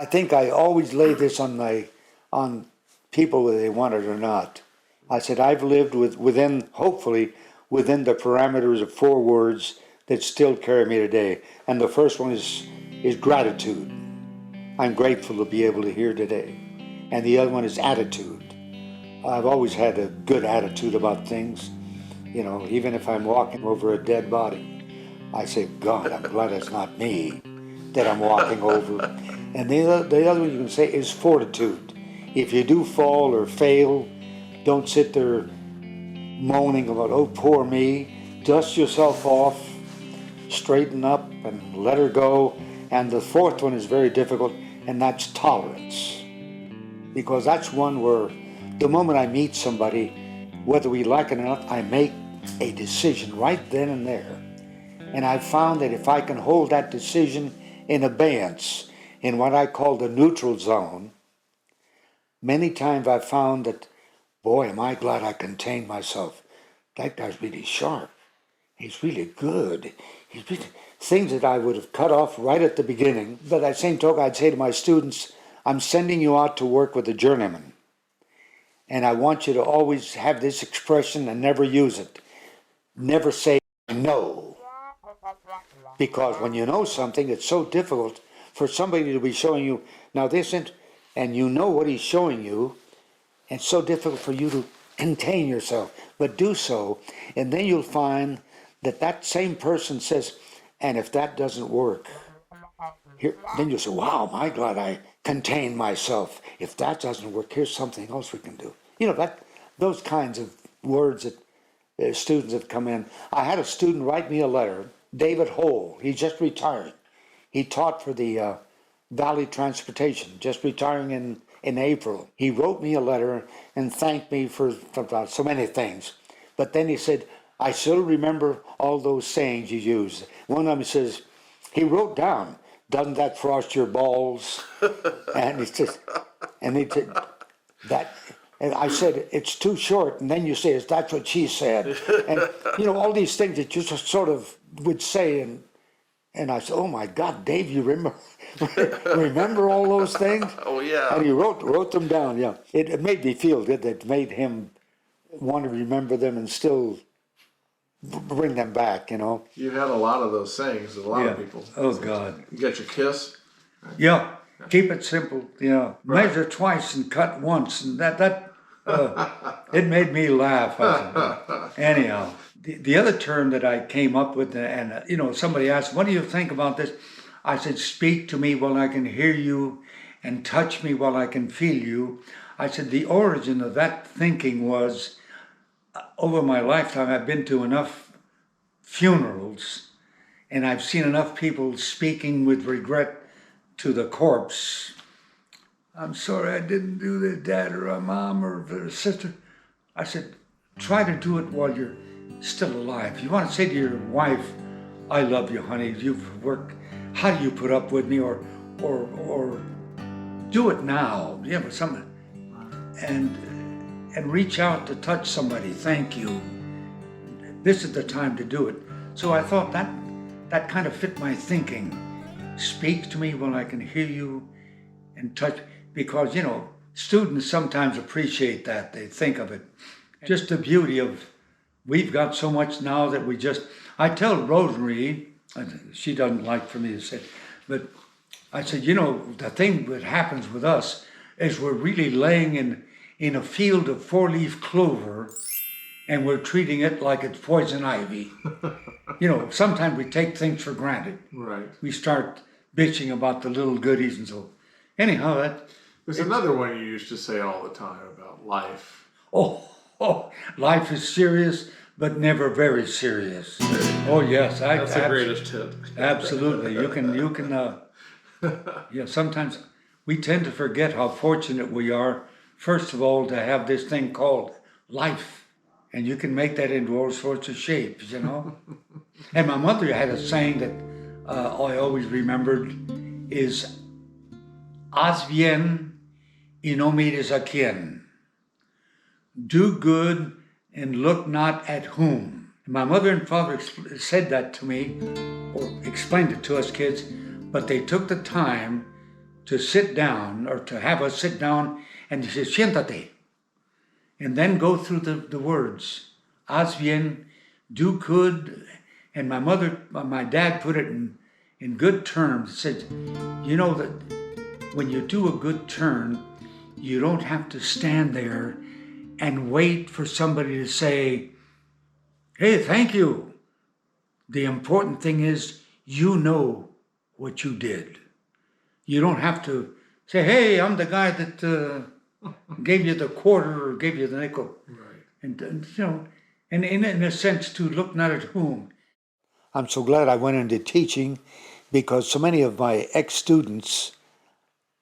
I think I always lay this on people whether they want it or not. I said I've lived hopefully within the parameters of four words that still carry me today. And the first one is gratitude. I'm grateful to be able to hear today. And the other one is attitude. I've always had a good attitude about things. You know, even if I'm walking over a dead body, I say, God, I'm glad it's not me that I'm walking over. And the other one you can say is fortitude. If you do fall or fail, don't sit there moaning about, oh, poor me. Dust yourself off, straighten up, and let her go. And the fourth one is very difficult, and that's tolerance. Because that's one where the moment I meet somebody, whether we like it or not, I make a decision right then and there. And I've found that if I can hold that decision in abeyance, in what I call the neutral zone, many times I've found that, boy, am I glad I contained myself. That guy's really sharp. He's really good. Things that I would have cut off right at the beginning. But at the same token, I'd say to my students, I'm sending you out to work with a journeyman. And I want you to always have this expression and never use it. Never say no. Because when you know something, it's so difficult for somebody to be showing you, now this isn't, and you know what he's showing you, and it's so difficult for you to contain yourself, but do so, and then you'll find that that same person says, and if that doesn't work, here, then you'll say, wow, I'm glad I contained myself. If that doesn't work, here's something else we can do. You know, those kinds of words that students have come in. I had a student write me a letter, David Hole, he's just retired. He taught for the Valley Transportation, just retiring in April. He wrote me a letter and thanked me for so many things. But then he said, I still remember all those sayings you used. One of them says, he wrote down, doesn't that frost your balls? And he said, that, and I said, it's too short. And then you say, that's what she said. And, you know, all these things that you just sort of would say. And I said, oh my God, Dave, you remember all those things? Oh, yeah. And he wrote them down, yeah. It made me feel good. It made him want to remember them and still bring them back, you know. You had a lot of those sayings with a lot of people. Oh, God. You got your kiss? Yeah. Keep it simple. Yeah. Right. Measure twice and cut once. And it made me laugh. Anyhow, the other term that I came up with, and you know, somebody asked, what do you think about this? I said, speak to me while I can hear you and touch me while I can feel you. I said, the origin of that thinking was, over my lifetime, I've been to enough funerals and I've seen enough people speaking with regret to the corpse. I'm sorry I didn't do this, Dad or a mom or sister. I said, try to do it while you're still alive. You want to say to your wife, I love you, honey. You've worked. How do you put up with me? Or do it now. Yeah, but something. And reach out to touch somebody. Thank you. This is the time to do it. So I thought that kind of fit my thinking. Speak to me when I can hear you and touch. Because, you know, students sometimes appreciate that. They think of it. Just the beauty of, we've got so much now that I tell Rosemary, she doesn't like for me to say, but I said, you know, the thing that happens with us is we're really laying in a field of four-leaf clover and we're treating it like it's poison ivy. You know, sometimes we take things for granted. Right. We start bitching about the little goodies and so. Anyhow, there's another one you used to say all the time about life. Oh, life is serious, but never very serious. Oh yes, that's the greatest tip. Absolutely, you can. Yeah, sometimes we tend to forget how fortunate we are. First of all, to have this thing called life, and you can make that into all sorts of shapes, you know. And my mother had a saying that I always remembered is "Haz bien y no mires a quien." Do good and look not at whom. My mother and father said that to me, or explained it to us kids, but they took the time to sit down, or to have us sit down and he says, siéntate, and then go through the words, haz bien, do good. And my dad put it in good terms. He said, you know that when you do a good turn, you don't have to stand there and wait for somebody to say, hey, thank you. The important thing is you know what you did. You don't have to say, hey, I'm the guy that gave you the quarter or gave you the nickel. Right. And you know, and in a sense to look not at whom. I'm so glad I went into teaching because so many of my ex-students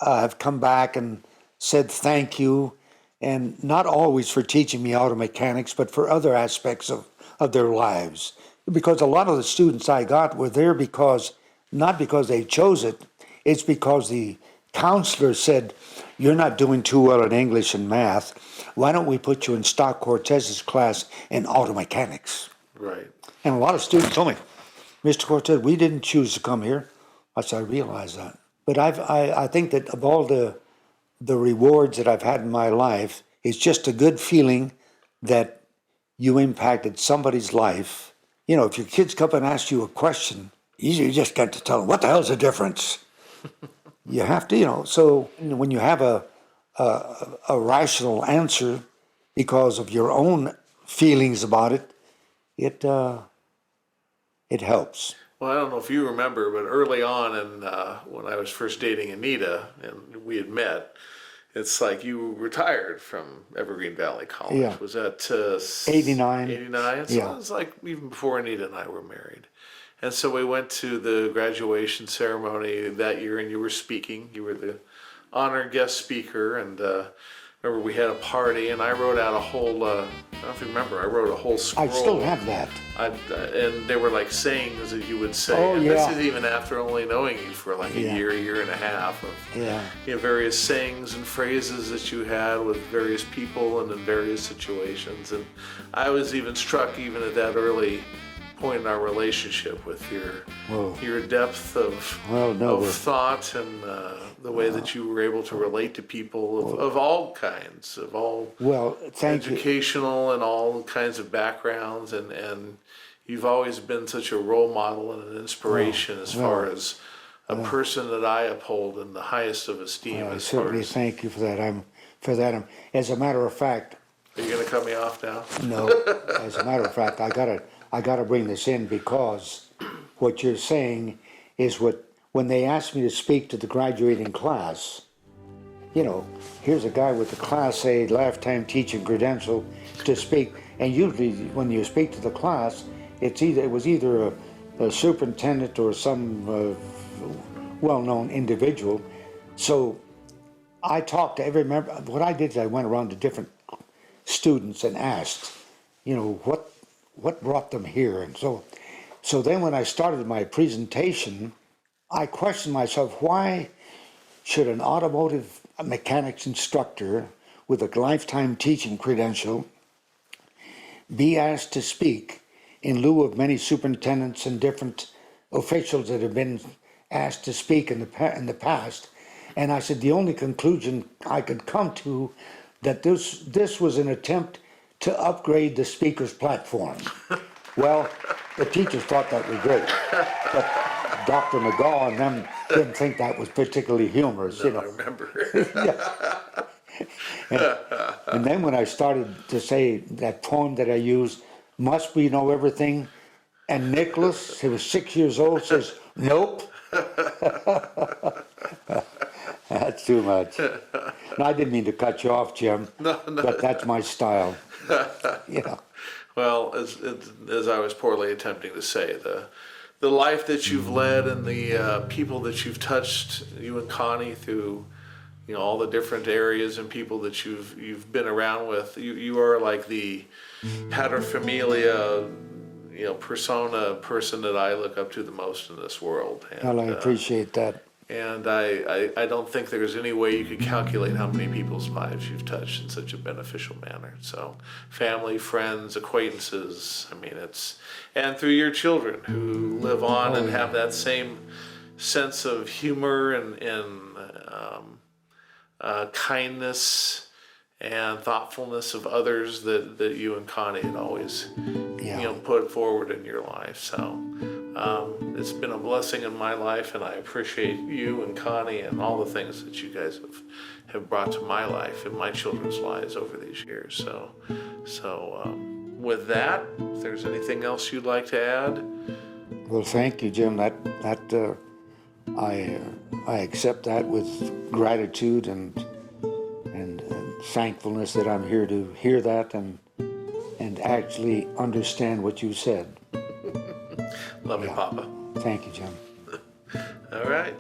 have come back and said thank you, and not always for teaching me auto mechanics, but for other aspects of their lives. Because a lot of the students I got were there because, not because they chose it, it's because the counselor said, you're not doing too well in English and math. Why don't we put you in Stock Cortez's class in auto mechanics? Right. And a lot of students told me, Mr. Cortez, we didn't choose to come here. I said, I realize that. But I think that of all the rewards that I've had in my life, it's just a good feeling that you impacted somebody's life. You know, if your kids come up and ask you a question, you just got to tell them, what the hell's the difference? You have to, you know, so when you have a rational answer because of your own feelings about it, it helps. Well, I don't know if you remember, but early on, and when I was first dating Anita, and we had met, it's like you retired from Evergreen Valley College. Yeah. Was that 89. 89? So Yeah. it was like even before Anita and I were married. And so we went to the graduation ceremony that year, and you were speaking. You were the honored guest speaker, and remember we had a party, and I wrote out a whole. I don't know if you remember. I wrote a whole scroll. I still have that. And they were like sayings that you would say. Oh, and yeah. This is even after only knowing you for like a Yeah. year and a half of Yeah. you know, various sayings and phrases that you had with various people and in various situations. And I was even struck even at that early point in our relationship with your depth of thought and the way that you were able to relate to people of all kinds, of all Thank you. educational and all kinds of backgrounds, and you've always been such a role model and an inspiration as far as a person that I uphold in the highest of esteem. I as far certainly as, thank you for that. As a matter of fact, are you going to cut me off now? no. As a matter of fact, I gotta bring this in because what you're saying is when they asked me to speak to the graduating class, you know, here's a guy with a Class A lifetime teaching credential to speak, and usually when you speak to the class, it was either a superintendent or some well-known individual. So I talked to every member. What I did is I went around to different students and asked, you know, what brought them here, and so then when I started my presentation, I questioned myself, why should an automotive mechanics instructor with a lifetime teaching credential be asked to speak in lieu of many superintendents and different officials that have been asked to speak in the past? And I said the only conclusion I could come to that this was an attempt to upgrade the speaker's platform. Well, the teachers thought that was great, but Dr. McGaw and them didn't think that was particularly humorous, you I know. remember. And then when I started to say that poem that I used, must we know everything? And Nicholas, he was 6 years old, says, nope. That's too much. And I didn't mean to cut you off, Jim, but that's my style. You know. Well, as I was poorly attempting to say, the life that you've led and the people that you've touched, you and Connie, through you know all the different areas and people that you've been around with, you are like the paterfamilia, you know, person that I look up to the most in this world. And, Well, I appreciate that. And I don't think there's any way you could calculate how many people's lives you've touched in such a beneficial manner. So family, friends, acquaintances, I mean, and through your children who live on and have that same sense of humor and kindness and thoughtfulness of others that you and Connie had always Yeah. put forward in your life. So it's been a blessing in my life, and I appreciate you and Connie and all the things that you guys have brought to my life and my children's lives over these years. So with that, if there's anything else you'd like to add. Well, thank you, Jim. I accept that with gratitude and thankfulness that I'm here to hear that and actually understand what you said. Love you, Papa. Thank you, Jim. All right.